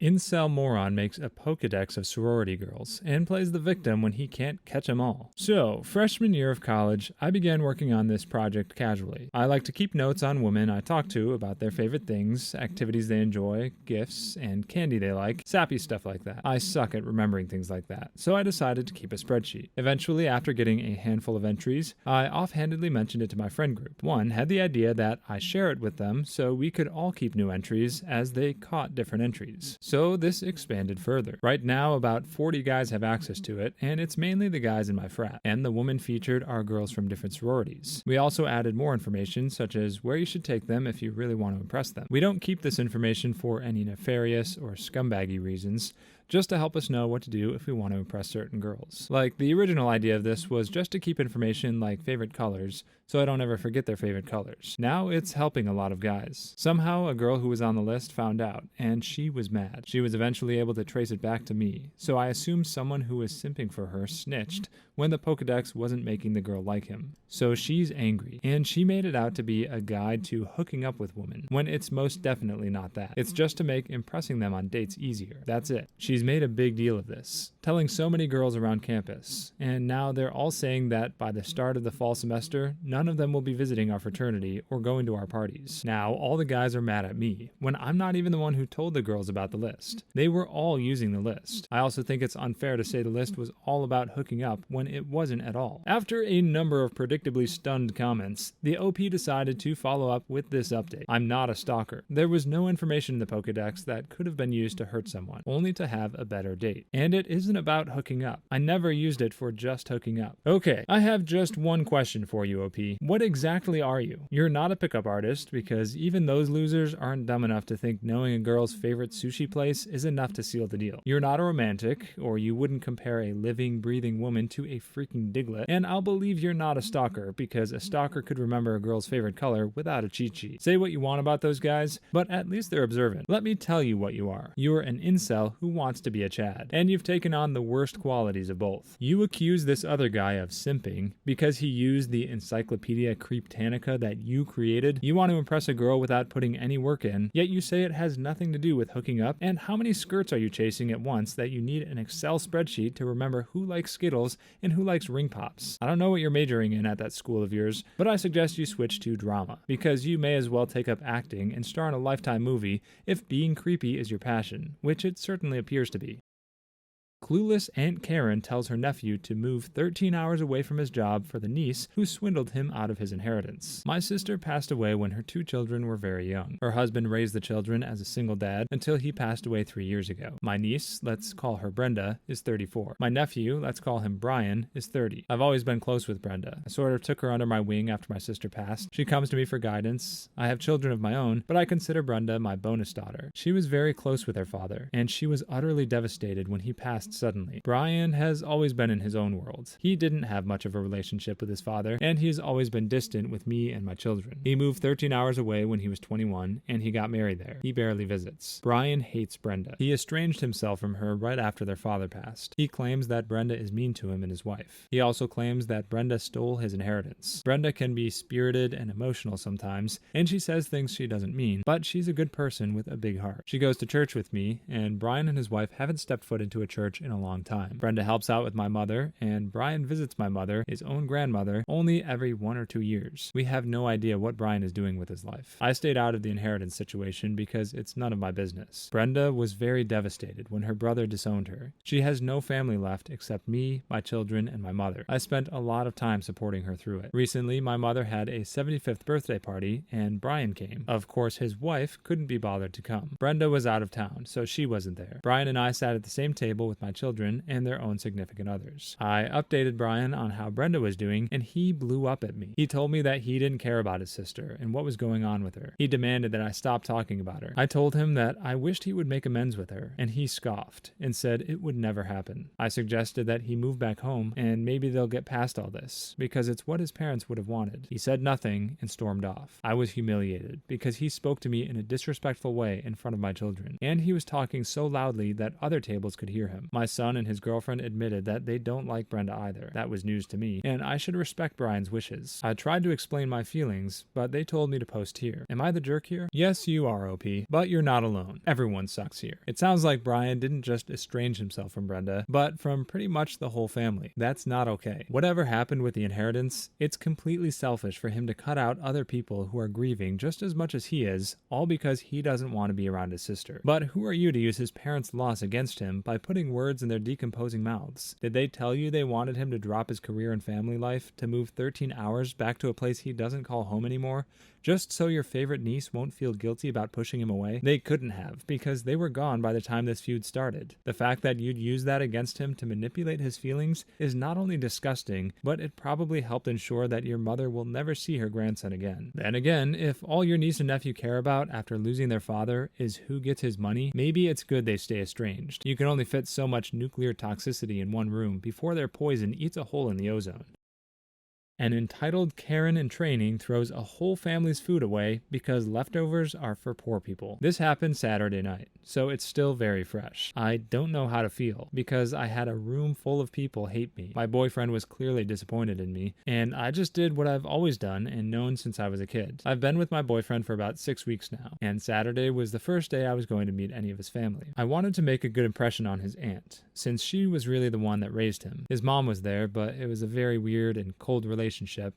Incel moron makes a POKEDEX of sorority girls and plays the victim when he can't catch them all. So, freshman year of college, I began working on this project casually. I like to keep notes on women I talk to about their favorite things, activities they enjoy, gifts, and candy they like, sappy stuff like that. I suck at remembering things like that, so I decided to keep a spreadsheet. Eventually, after getting a handful of entries, I offhandedly mentioned it to my friend group. One had the idea that I share it with them so we could all keep new entries as they caught different entries. So this expanded further. Right now, about 40 guys have access to it, and it's mainly the guys in my frat, and the women featured are girls from different sororities. We also added more information, such as where you should take them if you really want to impress them. We don't keep this information for any nefarious or scumbaggy reasons, just to help us know what to do if we want to impress certain girls. Like, the original idea of this was just to keep information like favorite colors, so I don't ever forget their favorite colors. Now it's helping a lot of guys. Somehow, a girl who was on the list found out, and she was mad. She was eventually able to trace it back to me, so I assumed someone who was simping for her snitched when the Pokedex wasn't making the girl like him. So she's angry, and she made it out to be a guide to hooking up with women, when it's most definitely not that. It's just to make impressing them on dates easier. That's it. She's made a big deal of this, telling so many girls around campus, and now they're all saying that by the start of the fall semester, none of them will be visiting our fraternity or going to our parties. Now, all the guys are mad at me, when I'm not even the one who told the girls about the list. They were all using the list. I also think it's unfair to say the list was all about hooking up when it wasn't at all. After a number of predictably stunned comments, the OP decided to follow up with this update. I'm not a stalker. There was no information in the Pokedex that could have been used to hurt someone, only to have a better date. And it isn't about hooking up. I never used it for just hooking up. Okay, I have just one question for you, OP. What exactly are you? You're not a pickup artist, because even those losers aren't dumb enough to think knowing a girl's favorite sushi place is enough to seal the deal. You're not a romantic, or you wouldn't compare a living, breathing woman to a freaking Diglett, and I'll believe you're not a stalker, because a stalker could remember a girl's favorite color without a cheat sheet. Say what you want about those guys, but at least they're observant. Let me tell you what you are. You're an incel who wants to be a Chad, and you've taken on the worst qualities of both. You accuse this other guy of simping because he used the Encyclopedia Creeptanica that you created. You want to impress a girl without putting any work in, yet you say it has nothing to do with hooking up. And how many skirts are you chasing at once that you need an Excel spreadsheet to remember who likes Skittles and who likes ring pops? I don't know what you're majoring in at that school of yours, but I suggest you switch to drama, because you may as well take up acting and star in a Lifetime movie if being creepy is your passion, which it certainly appears to be. Clueless Aunt Karen tells her nephew to move 13 hours away from his job for the niece who swindled him out of his inheritance. My sister passed away when her 2 children were very young. Her husband raised the children as a single dad until he passed away 3 years ago. My niece, let's call her Brenda, is 34. My nephew, let's call him Brian, is 30. I've always been close with Brenda. I sort of took her under my wing after my sister passed. She comes to me for guidance. I have children of my own, but I consider Brenda my bonus daughter. She was very close with her father, and she was utterly devastated when he passed suddenly. Brian has always been in his own world. He didn't have much of a relationship with his father, and he has always been distant with me and my children. He moved 13 hours away when he was 21, and he got married there. He barely visits. Brian hates Brenda. He estranged himself from her right after their father passed. He claims that Brenda is mean to him and his wife. He also claims that Brenda stole his inheritance. Brenda can be spirited and emotional sometimes, and she says things she doesn't mean, but she's a good person with a big heart. She goes to church with me, and Brian and his wife haven't stepped foot into a church in a long time. Brenda helps out with my mother, and Brian visits my mother, his own grandmother, only every 1 or 2 years. We have no idea what Brian is doing with his life. I stayed out of the inheritance situation because it's none of my business. Brenda was very devastated when her brother disowned her. She has no family left except me, my children, and my mother. I spent a lot of time supporting her through it. Recently, my mother had a 75th birthday party, and Brian came. Of course, his wife couldn't be bothered to come. Brenda was out of town, so she wasn't there. Brian and I sat at the same table with my children and their own significant others. I updated Brian on how Brenda was doing, and he blew up at me. He told me that he didn't care about his sister and what was going on with her. He demanded that I stop talking about her. I told him that I wished he would make amends with her, and he scoffed and said it would never happen. I suggested that he move back home and maybe they'll get past all this, because it's what his parents would have wanted. He said nothing and stormed off. I was humiliated because he spoke to me in a disrespectful way in front of my children, and he was talking so loudly that other tables could hear him. My son and his girlfriend admitted that they don't like Brenda either. That was news to me, and I should respect Brian's wishes. I tried to explain my feelings, but they told me to post here. Am I the jerk here? Yes, you are, OP, but you're not alone. Everyone sucks here. It sounds like Brian didn't just estrange himself from Brenda, but from pretty much the whole family. That's not okay. Whatever happened with the inheritance, it's completely selfish for him to cut out other people who are grieving just as much as he is, all because he doesn't want to be around his sister. But who are you to use his parents' loss against him by putting words in their decomposing mouths? Did they tell you they wanted him to drop his career and family life to move 13 hours back to a place he doesn't call home anymore, just so your favorite niece won't feel guilty about pushing him away? They couldn't have, because they were gone by the time this feud started. The fact that you'd use that against him to manipulate his feelings is not only disgusting, but it probably helped ensure that your mother will never see her grandson again. Then again, if all your niece and nephew care about after losing their father is who gets his money, maybe it's good they stay estranged. You can only fit so much nuclear toxicity in one room before their poison eats a hole in the ozone. An entitled Karen in training throws a whole family's food away because leftovers are for poor people. This happened Saturday night, so it's still very fresh. I don't know how to feel because I had a room full of people hate me. My boyfriend was clearly disappointed in me, and I just did what I've always done and known since I was a kid. I've been with my boyfriend for about 6 weeks now, and Saturday was the first day I was going to meet any of his family. I wanted to make a good impression on his aunt, since she was really the one that raised him. His mom was there, but it was a very weird and cold relationship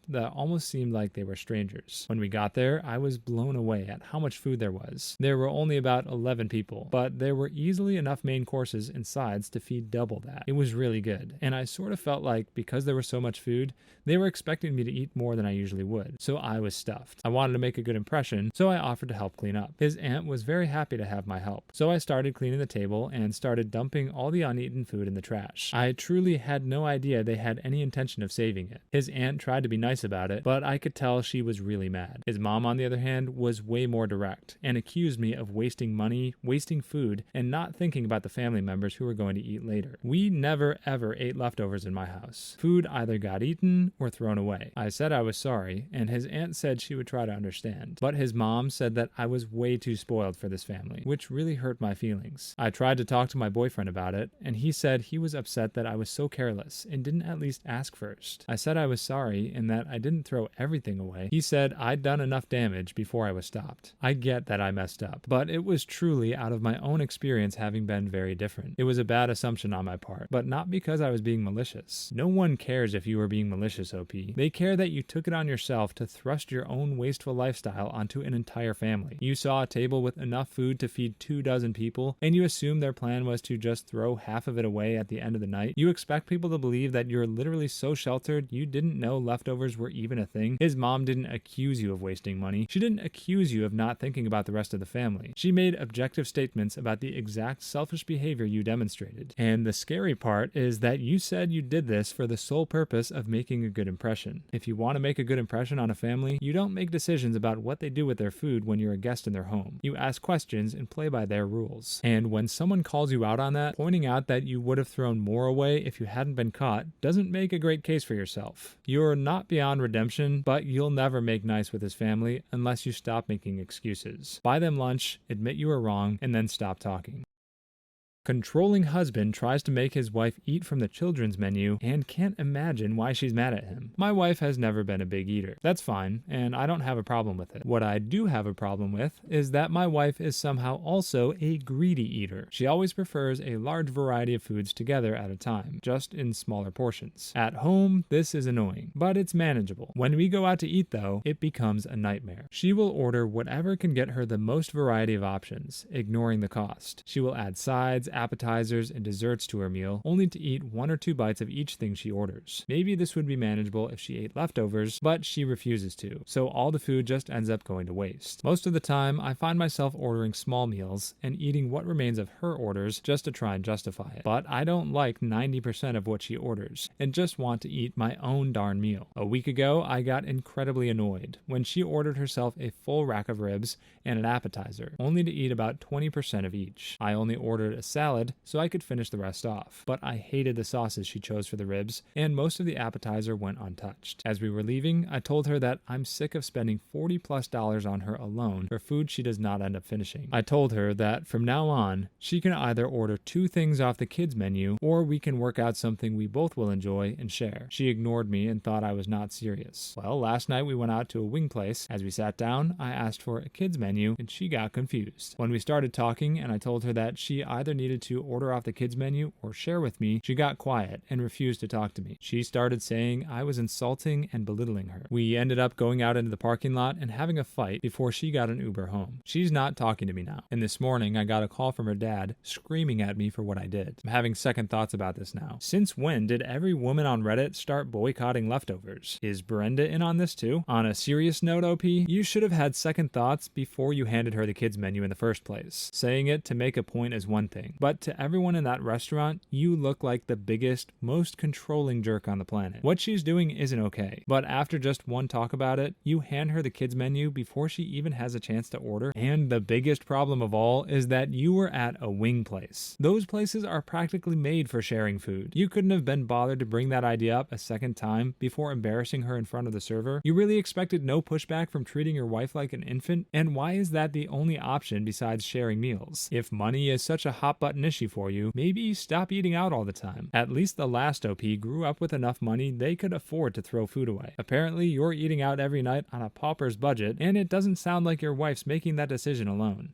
that almost seemed like they were strangers. When we got there, I was blown away at how much food there was. There were only about 11 people, but there were easily enough main courses and sides to feed double that. It was really good, and I sort of felt like because there was so much food, they were expecting me to eat more than I usually would, so I was stuffed. I wanted to make a good impression, so I offered to help clean up. His aunt was very happy to have my help, so I started cleaning the table and started dumping all the uneaten food in the trash. I truly had no idea they had any intention of saving it. His aunt tried to be nice about it, but I could tell she was really mad. His mom, on the other hand, was way more direct and accused me of wasting money, wasting food, and not thinking about the family members who were going to eat later. We never ever ate leftovers in my house. Food either got eaten or thrown away. I said I was sorry, and his aunt said she would try to understand. But his mom said that I was way too spoiled for this family, which really hurt my feelings. I tried to talk to my boyfriend about it, and he said he was upset that I was so careless and didn't at least ask first. I said I was sorry and that I didn't throw everything away. He said I'd done enough damage before I was stopped. I get that I messed up, but it was truly out of my own experience having been very different. It was a bad assumption on my part, but not because I was being malicious. No one cares if you were being malicious, OP. They care that you took it on yourself to thrust your own wasteful lifestyle onto an entire family. You saw a table with enough food to feed 24 people, and you assumed their plan was to just throw half of it away at the end of the night. You expect people to believe that you're literally so sheltered you didn't know leftovers were even a thing. His mom didn't accuse you of wasting money. She didn't accuse you of not thinking about the rest of the family. She made objective statements about the exact selfish behavior you demonstrated. And the scary part is that you said you did this for the sole purpose of making a good impression. If you want to make a good impression on a family, you don't make decisions about what they do with their food when you're a guest in their home. You ask questions and play by their rules. And when someone calls you out on that, pointing out that you would have thrown more away if you hadn't been caught doesn't make a great case for yourself. You're not beyond redemption, but you'll never make nice with his family unless you stop making excuses. Buy them lunch, admit you were wrong, and then stop talking. Controlling husband tries to make his wife eat from the children's menu and can't imagine why she's mad at him. My wife has never been a big eater. That's fine, and I don't have a problem with it. What I do have a problem with is that my wife is somehow also a greedy eater. She always prefers a large variety of foods together at a time, just in smaller portions. At home, this is annoying, but it's manageable. When we go out to eat, though, it becomes a nightmare. She will order whatever can get her the most variety of options, ignoring the cost. She will add sides, appetizers, and desserts to her meal, only to eat 1 or 2 bites of each thing she orders. Maybe this would be manageable if she ate leftovers, but she refuses to, so all the food just ends up going to waste. Most of the time, I find myself ordering small meals and eating what remains of her orders just to try and justify it. But I don't like 90% of what she orders, and just want to eat my own darn meal. A week ago, I got incredibly annoyed when she ordered herself a full rack of ribs and an appetizer, only to eat about 20% of each. I only ordered a salad so I could finish the rest off. But I hated the sauces she chose for the ribs, and most of the appetizer went untouched. As we were leaving, I told her that I'm sick of spending $40+ on her alone for food she does not end up finishing. I told her that from now on, she can either order 2 things off the kids menu, or we can work out something we both will enjoy and share. She ignored me and thought I was not serious. Well, last night we went out to a wing place. As we sat down, I asked for a kids menu and she got confused. When we started talking and I told her that she either needed to order off the kids menu or share with me, she got quiet and refused to talk to me. She started saying I was insulting and belittling her. We ended up going out into the parking lot and having a fight before she got an Uber home. She's not talking to me now. And this morning I got a call from her dad screaming at me for what I did. I'm having second thoughts about this now. Since when did every woman on Reddit start boycotting leftovers? Is Brenda in on this too? On a serious note, OP, you should have had second thoughts before you handed her the kids menu in the first place. Saying it to make a point is one thing, but to everyone in that restaurant, you look like the biggest, most controlling jerk on the planet. What she's doing isn't okay, but after just one talk about it, you hand her the kids menu before she even has a chance to order. And the biggest problem of all is that you were at a wing place. Those places are practically made for sharing food. You couldn't have been bothered to bring that idea up a second time before embarrassing her in front of the server. You really expected no pushback from treating your wife like an infant? And why is that the only option besides sharing meals? If money is such a hot button issue for you, maybe stop eating out all the time. At least the last OP grew up with enough money they could afford to throw food away. Apparently you're eating out every night on a pauper's budget, and it doesn't sound like your wife's making that decision alone.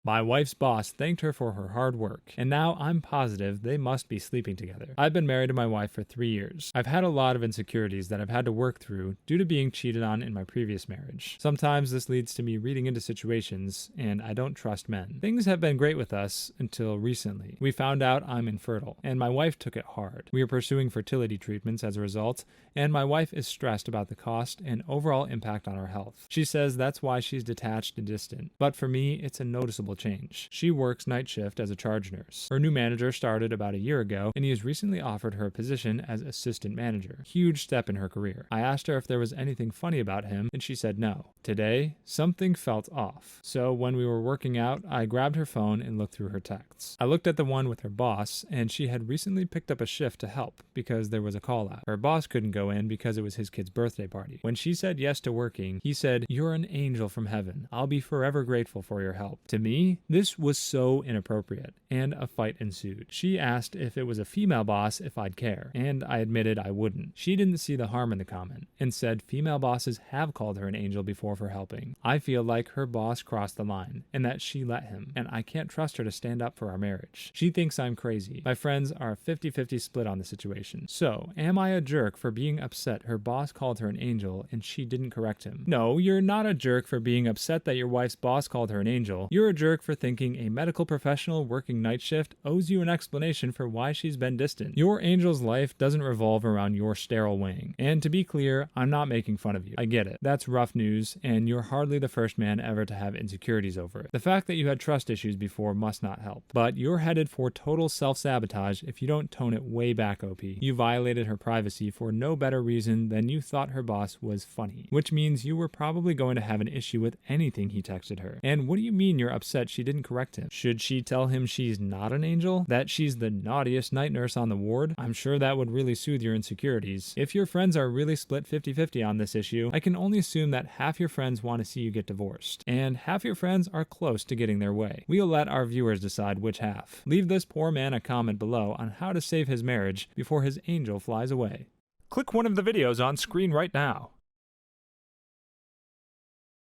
My wife's boss thanked her for her hard work, and now I'm positive they must be sleeping together. I've been married to my wife for 3 years. I've had a lot of insecurities that I've had to work through due to being cheated on in my previous marriage. Sometimes this leads to me reading into situations, and I don't trust men. Things have been great with us until recently. We found out I'm infertile, and my wife took it hard. We are pursuing fertility treatments as a result, and my wife is stressed about the cost and overall impact on our health. She says that's why she's detached and distant, but for me, it's a noticeable change. She works night shift as a charge nurse. Her new manager started about a year ago, and he has recently offered her a position as assistant manager. Huge step in her career. I asked her if there was anything funny about him, and she said no. Today, something felt off. So when we were working out, I grabbed her phone and looked through her texts. I looked at the one with her boss, and she had recently picked up a shift to help because there was a call out. Her boss couldn't go in because it was his kid's birthday party. When she said yes to working, he said, "You're an angel from heaven. I'll be forever grateful for your help." To me, this was so inappropriate, and a fight ensued. She asked if it was a female boss if I'd care, and I admitted I wouldn't. She didn't see the harm in the comment, and said female bosses have called her an angel before for helping. I feel like her boss crossed the line, and that she let him, and I can't trust her to stand up for our marriage. She thinks I'm crazy. My friends are 50-50 split on the situation. So, am I a jerk for being upset her boss called her an angel and she didn't correct him? No, you're not a jerk for being upset that your wife's boss called her an angel. You're a jerk for thinking a medical professional working night shift owes you an explanation for why she's been distant. Your angel's life doesn't revolve around your sterile wing. And to be clear, I'm not making fun of you. I get it. That's rough news, and you're hardly the first man ever to have insecurities over it. The fact that you had trust issues before must not help. But you're headed for total self-sabotage if you don't tone it way back, OP. You violated her privacy for no better reason than you thought her boss was funny, which means you were probably going to have an issue with anything he texted her. And what do you mean you're upset she didn't correct him? Should she tell him she's not an angel? That she's the naughtiest night nurse on the ward? I'm sure that would really soothe your insecurities. If your friends are really split 50-50 on this issue, I can only assume that half your friends want to see you get divorced, and half your friends are close to getting their way. We'll let our viewers decide which half. Leave this poor man a comment below on how to save his marriage before his angel flies away. Click one of the videos on screen right now.